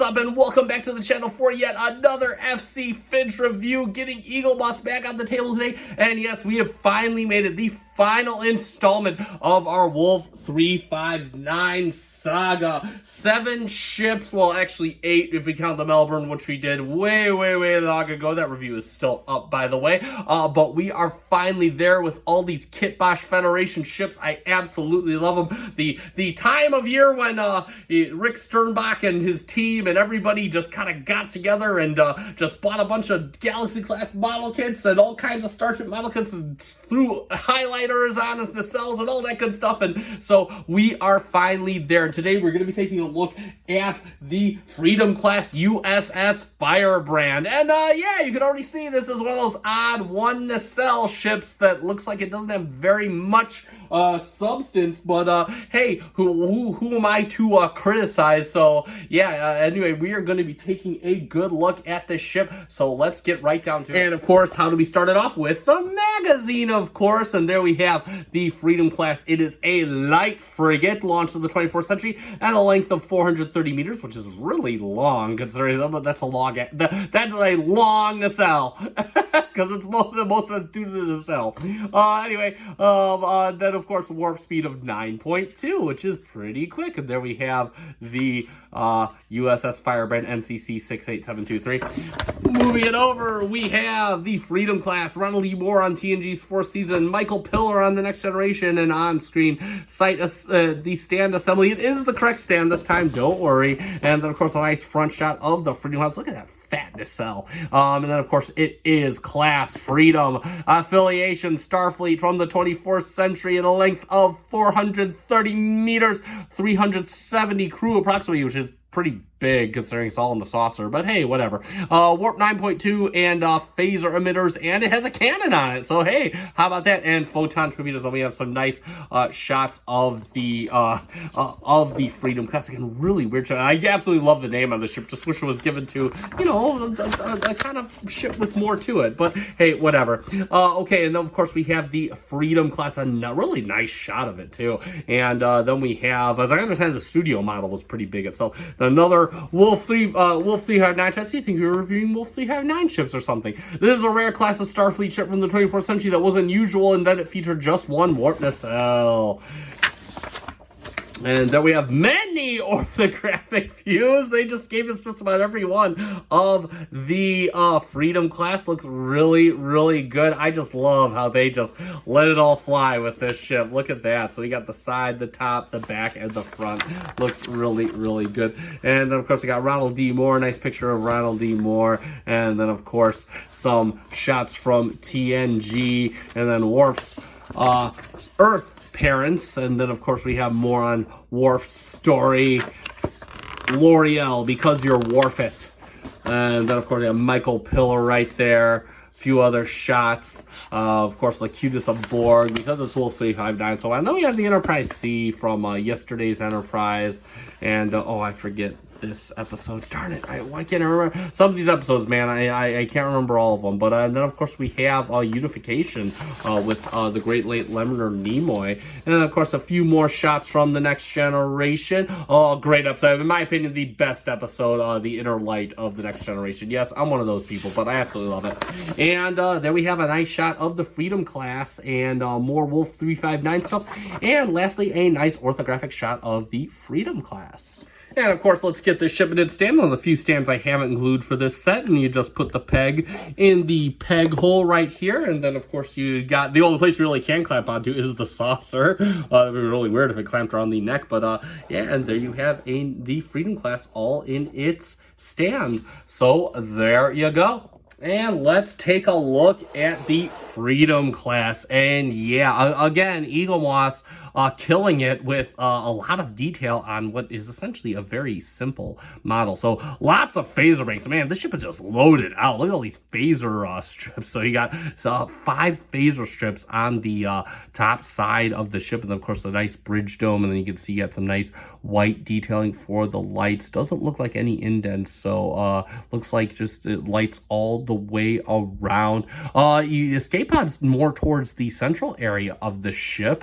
up, and welcome back to the channel for yet another FC Finch review, getting Eaglemoss back on the table today. And yes, we have finally made it, the final installment of our Wolf 359 saga. 7 ships, well actually 8 if we count the Melbourne, which we did way long ago. That review is still up, by the way. But we are finally there with all these Kitbosh Federation ships. I absolutely love them. The time of year when Rick Sternbach and his team and everybody just kind of got together and just bought a bunch of Galaxy class model kits and all kinds of Starship model kits and threw highlighters on us, nacelles and all that good stuff. And so we are finally there. And today we're going to be taking a look at the Freedom class U.S.S. Firebrand. And yeah, you can already see this is one of those odd one nacelle ships that looks like it doesn't have very much substance, but hey, who am I to criticize? So yeah, anyway, we are going to be taking a good look at this ship, so let's get right down to it. And of course, how do we start it off? With the magazine, of course. And there we have the Freedom class. It is a light frigate launched in the 24th century and a length of 430 meters, which is really long considering that's a long that's a long nacelle because it's most of it's due to the nacelle. Anyway, then of course warp speed of 9.2, which is pretty quick. And there we have the U.S.S. Firebrand NCC 68723. Moving it over, we have the Freedom class. Ronald E. Moore on TNG's 4th season, Michael Pillar on the Next Generation, and on screen sight the stand assembly. It is the correct stand this time, don't worry. And then of course a nice front shot of the Freedom class. Look at that fat nacelle. And then of course it is class Freedom, affiliation Starfleet from the 24th century, at a length of 430 meters, 370 crew approximately, which is pretty big considering it's all in the saucer, but hey, whatever. Warp 9.2 and phaser emitters, and it has a cannon on it, so hey, how about that? And photon torpedoes. And we have some nice shots of the Freedom class. Again, really weird shot. I absolutely love the name on the ship. Just wish it was given to, you know, a kind of ship with more to it, but hey, whatever. Okay, and then of course we have the Freedom class, a really nice shot of it too. And then we have, as I understand, the studio model was pretty big itself. Another Wolf 359 ships. You think we were reviewing Wolf 359 ships or something? This is a rare class of Starfleet ship from the 24th century that was unusual in that it featured just one warp nacelle. And then we have many orthographic views. They just gave us just about every one of the Freedom class. Looks really good. I just love how they just let it all fly with this ship. Look at that. So we got the side, the top, the back, and the front. Looks really good. And then of course we got Ronald D. Moore. Nice picture of Ronald D. Moore. And then of course some shots from TNG. And then Worf's Earth parents. And then of course we have more on Worf's story, L'Oreal, because you're Worf it. And then of course we have Michael Pillar right there. A few other shots. Of course, Locutus aboard because it's Wolf 359. So I know we have the Enterprise C from yesterday's Enterprise. And oh, I forget this episode. Darn it, why can't I remember some of these episodes, man? I can't remember all of them. But then of course we have Unification with the great late Leonard Nimoy, and then of course a few more shots from the Next Generation. Oh, great episode, in my opinion, the best episode, the Inner Light of the Next Generation. Yes, I'm one of those people, but I absolutely love it. And there we have a nice shot of the Freedom class and more Wolf 359 stuff, and lastly a nice orthographic shot of the Freedom class. And of course, let's get this ship in its stand. One of the few stands I haven't glued for this set, and you just put the peg in the peg hole right here. And then of course you got, the only place you really can clamp onto is the saucer. It would be really weird if it clamped around the neck, but yeah, and there you have the Freedom class all in its stand. So there you go. And let's take a look at the Freedom class. And yeah, again, Eaglemoss killing it with a lot of detail on what is essentially a very simple model. So lots of phaser banks. Man, this ship is just loaded out. Look at all these phaser strips. So you got 5 phaser strips on the top side of the ship. And then of course the nice bridge dome. And then you can see you got some nice white detailing for the lights. Doesn't look like any indents. So looks like just it lights all the way around. The escape pod's more towards the central area of the ship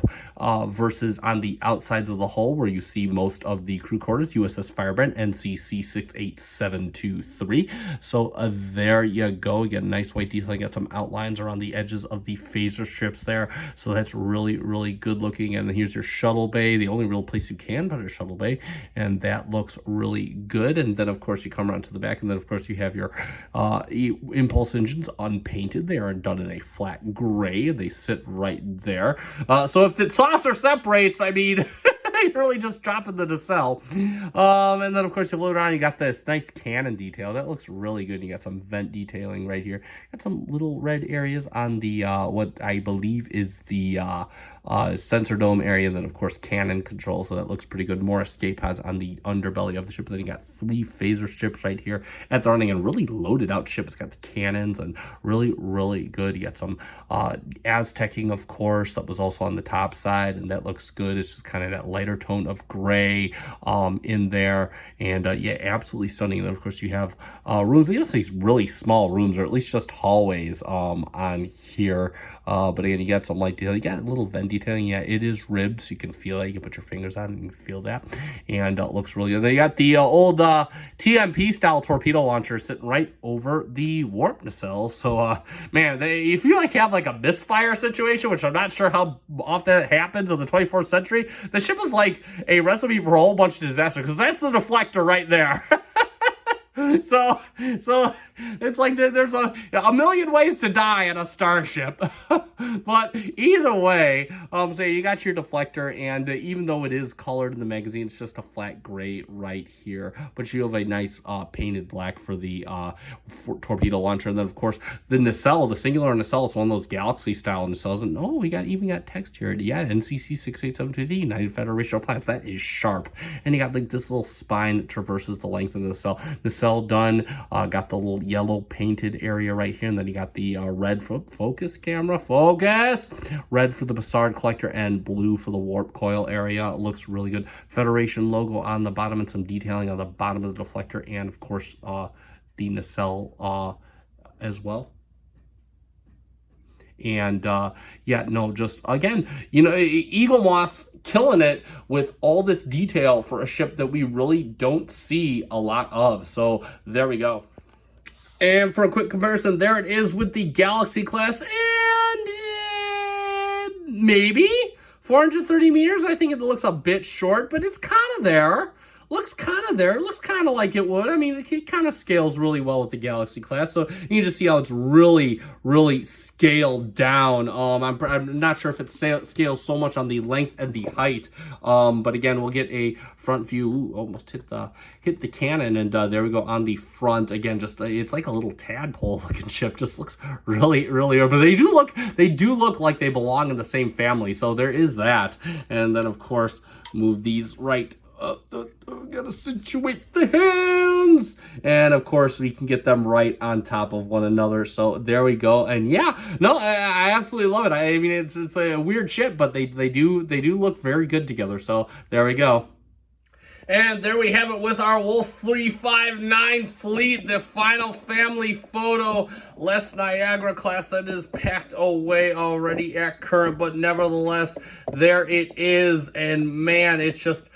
versus on the outsides of the hull where you see most of the crew quarters, U.S.S. Firebrand, NCC 68723. So there you go. You get a nice white detail. You got some outlines around the edges of the phaser strips there. So that's really, really good looking. And here's your shuttle bay, the only real place you can put a shuttle bay. And that looks really good. And then, of course, you come around to the back. And then, of course, you have your impulse engines unpainted. They are done in a flat gray. They sit right there. So if the saucer separates, I mean, you're really just dropping the nacelle. And then, of course, you load on, you got this nice cannon detail. That looks really good. You got some vent detailing right here. Got some little red areas on the, what I believe is the sensor dome area. And then, of course, cannon control. So that looks pretty good. More escape pods on the underbelly of the ship. Then you got 3 phaser strips right here at the running, and really loaded out ship. It's got the cannons and really, really good. You got some Aztecing, of course, that was also on the top side, and that looks good. It's just kind of that lighter tone of gray in there, and yeah, absolutely stunning. And then, of course, you have rooms. You know, these really small rooms, or at least just hallways on here. But again, you got some light detail. You got a little vent detailing. Yeah, it is ribbed, so you can feel it. You can put your fingers on it and you can feel that. And it looks really good. They got the old TMP style torpedo launcher sitting right over the warp nacelle. So, man, if you have like a misfire situation, which I'm not sure how often it happens in the 24th century, the ship is like a recipe for a whole bunch of disaster, because that's the deflector right there. So it's like there's a million ways to die in a starship. But either way, so you got your deflector, and even though it is colored in the magazine, it's just a flat gray right here. But you have a nice painted black for the torpedo launcher. And then, of course, the nacelle, the singular nacelle, it's one of those Galaxy style nacelles. And oh, we even got text here. Yeah, NCC 68723, United Federation of Planets. That is sharp. And you got like this little spine that traverses the length of the nacelle. Nacelle done. Got the little yellow painted area right here, and then you got the red for focus camera, red for the Bassard collector, and blue for the warp coil area. It looks really good. Federation logo on the bottom and some detailing on the bottom of the deflector, and of course the nacelle as well. And yeah, no, just again, you know, Eaglemoss killing it with all this detail for a ship that we really don't see a lot of. So there we go. And for a quick comparison, there it is with the Galaxy class, and maybe 430 meters. I think it looks a bit short, but it's kind of there. Looks kind of there. It looks kind of like it would. I mean, it kind of scales really well with the Galaxy class. So you can just see how it's really, really scaled down. I'm not sure if it scales so much on the length and the height. But again, we'll get a front view. Ooh, almost hit the cannon, and there we go on the front. Again, just it's like a little tadpole looking ship. Just looks really, really. But they do look like they belong in the same family. So there is that. And then, of course, move these right. Gotta situate the hands, and of course we can get them right on top of one another. So there we go. And yeah, no, I absolutely love it. I mean, it's a weird ship, but they do look very good together. So there we go. And there we have it with our Wolf 359 fleet, the final family photo, less Niagara class that is packed away already at current, but nevertheless, there it is. And man, it's just,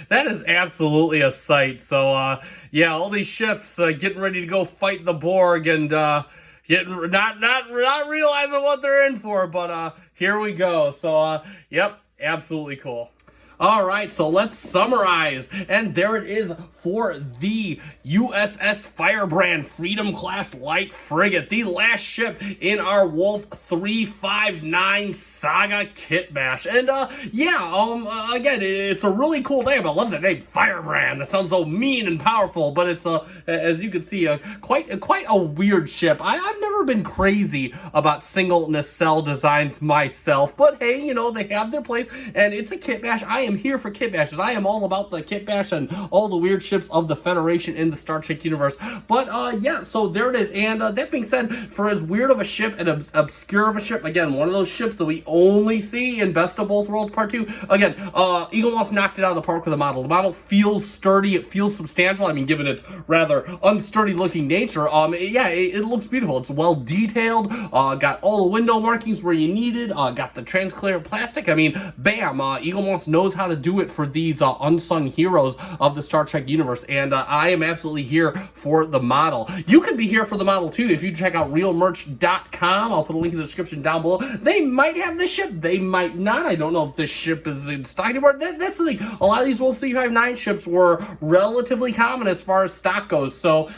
that is absolutely a sight. So yeah, all these ships getting ready to go fight the Borg, and not realizing what they're in for, but here we go. So yep, absolutely cool. All right, so let's summarize. And there it is for the U.S.S. Firebrand Freedom Class Light Frigate, the last ship in our Wolf 359 Saga Kit Bash. And yeah, again, it's a really cool name. I love the name Firebrand. That sounds so mean and powerful, but it's as you can see, quite a weird ship. I've never been crazy about single nacelle designs myself, but hey, you know, they have their place, and it's a kit bash. I am here for kit bashes. I am all about the kit bash and all the weird ships of the Federation in the Star Trek universe. But yeah, so there it is. And that being said, for as weird of a ship and obscure of a ship, again, one of those ships that we only see in Best of Both Worlds Part 2. Again, Eaglemoss knocked it out of the park with the model. The model feels sturdy. It feels substantial. I mean, given its rather unsturdy looking nature, yeah, it looks beautiful. It's well detailed. Got all the window markings where you needed. Got the transparent plastic. I mean, bam. Eaglemoss knows how to do it for these unsung heroes of the Star Trek universe, and I am absolutely here for the model. You can be here for the model too if you check out realmerch.com. I'll put a link in the description down below. They might have this ship. They might not. I don't know if this ship is in stock anymore. That's the thing. A lot of these Wolf 359 ships were relatively common as far as stock goes. So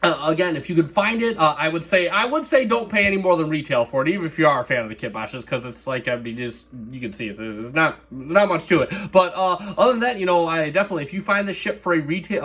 again, if you could find it, I would say don't pay any more than retail for it, even if you are a fan of the kit bashes, because it's like, I mean, just, you can see it's not much to it. But other than that, you know, I definitely, if you find the ship for a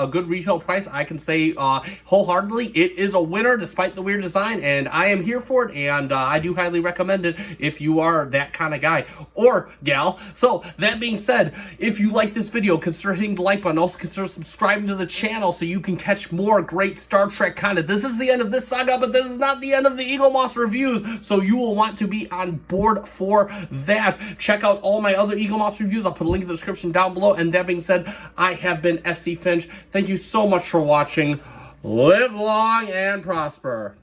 good retail price, I can say wholeheartedly it is a winner despite the weird design, and I am here for it, and I do highly recommend it if you are that kind of guy or gal. So that being said, if you like this video, consider hitting the like button. Also consider subscribing to the channel so you can catch more great Star Trek content. This is the end of this saga, but this is not the end of the Eaglemoss reviews, so you will want to be on board for that. Check out all my other Eaglemoss reviews. I'll put a link in the description down below. And that being said, I have been SC Finch. Thank you so much for watching. Live long and prosper.